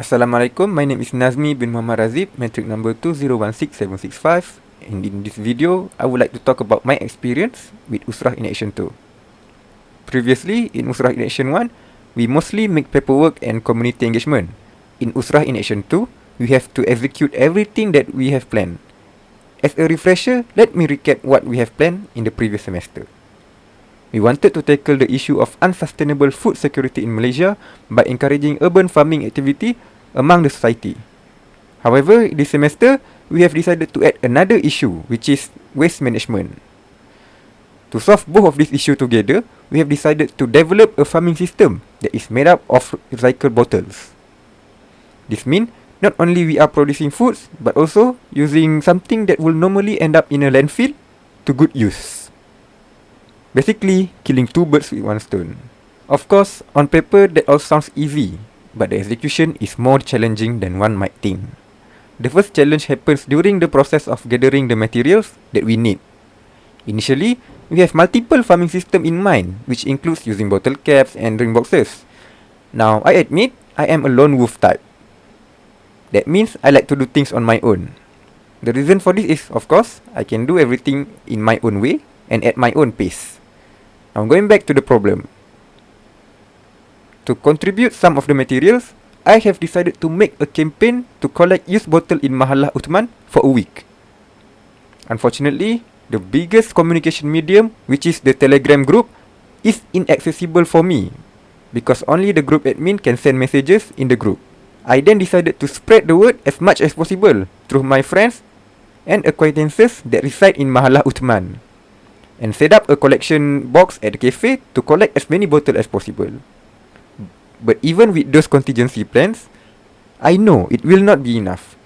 Assalamualaikum, my name is Nadzmi bin Muhammad Razip, Matric number 2016765. And in this video, I would like to talk about my experience with Usrah in Action 2. Previously, in Usrah in Action 1, we mostly make paperwork and community engagement. In Usrah in Action 2, we have to execute everything that we have planned. As a refresher, let me recap what we have planned in the previous semester. We wanted to tackle the issue of unsustainable food security in Malaysia by encouraging urban farming activity among the society. However, this semester, we have decided to add another issue, which is waste management. To solve both of these issues together, we have decided to develop a farming system that is made up of recycled bottles. This means not only we are producing foods, but also using something that will normally end up in a landfill to good use. Basically, killing two birds with one stone. Of course, on paper that all sounds easy, but the execution is more challenging than one might think. The first challenge happens during the process of gathering the materials that we need. Initially, we have multiple farming systems in mind, which includes using bottle caps and drink boxes. Now, I admit, I am a lone wolf type. That means I like to do things on my own. The reason for this is, of course, I can do everything in my own way and at my own pace. Now going back to the problem. To contribute some of the materials, I have decided to make a campaign to collect used bottle in Mahallah Uthman for a week. Unfortunately, the biggest communication medium, which is the Telegram group, is inaccessible for me because only the group admin can send messages in the group. I then decided to spread the word as much as possible through my friends and acquaintances that reside in Mahallah Uthman, and set up a collection box at the cafe to collect as many bottles as possible. But even with those contingency plans, I know it will not be enough.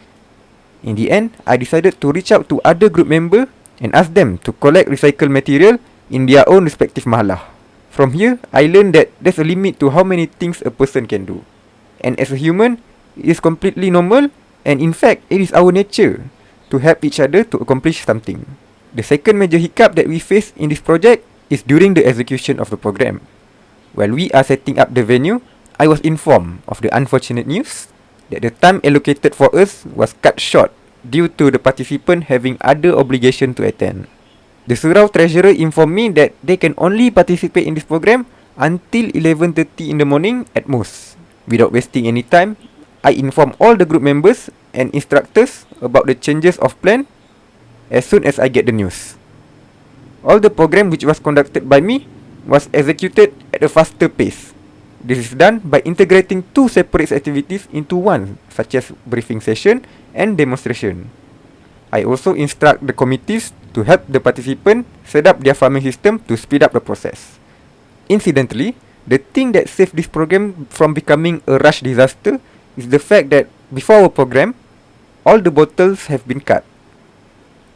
In the end, I decided to reach out to other group members and ask them to collect recycled material in their own respective mahallah. From here, I learned that there's a limit to how many things a person can do. And as a human, it is completely normal, and in fact, it is our nature to help each other to accomplish something. The second major hiccup that we face in this project is during the execution of the program. While we are setting up the venue, I was informed of the unfortunate news that the time allocated for us was cut short due to the participant having other obligation to attend. The Surau treasurer informed me that they can only participate in this program until 11:30 in the morning at most. Without wasting any time, I informed all the group members and instructors about the changes of plan as soon as I get the news. All the program which was conducted by me was executed at a faster pace. This is done by integrating two separate activities into one, such as briefing session and demonstration. I also instruct the committees to help the participant set up their farming system to speed up the process. Incidentally, the thing that saved this program from becoming a rush disaster is the fact that before our program, all the bottles have been cut.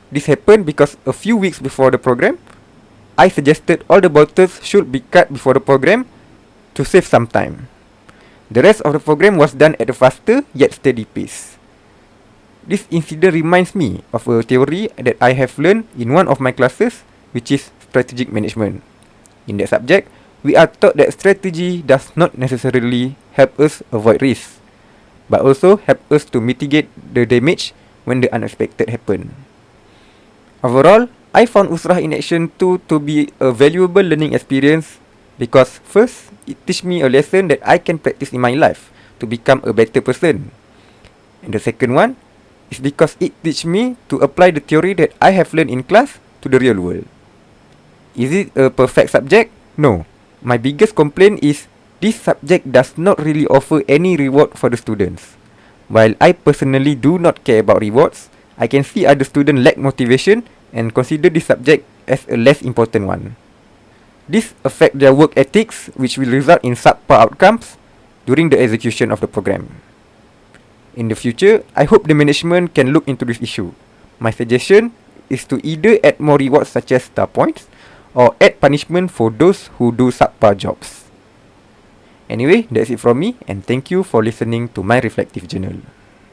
This happened because a few weeks before the program, I suggested all the bottles should be cut before the program to save some time. The rest of the program was done at a faster yet steady pace. This incident reminds me of a theory that I have learned in one of my classes, which is strategic management. In that subject, we are taught that strategy does not necessarily help us avoid risks, but also help us to mitigate the damage when the unexpected happen. Overall, I found Usrah in Action 2 to be a valuable learning experience because first, it teach me a lesson that I can practice in my life to become a better person. And the second one is because it teach me to apply the theory that I have learned in class to the real world. Is it a perfect subject? No. My biggest complaint is this subject does not really offer any reward for the students. While I personally do not care about rewards, I can see other students lack motivation and consider this subject as a less important one. This affects their work ethics, which will result in subpar outcomes during the execution of the program. In the future, I hope the management can look into this issue. My suggestion is to either add more rewards such as star points or add punishment for those who do subpar jobs. Anyway, that's it from me, and thank you for listening to my reflective journal.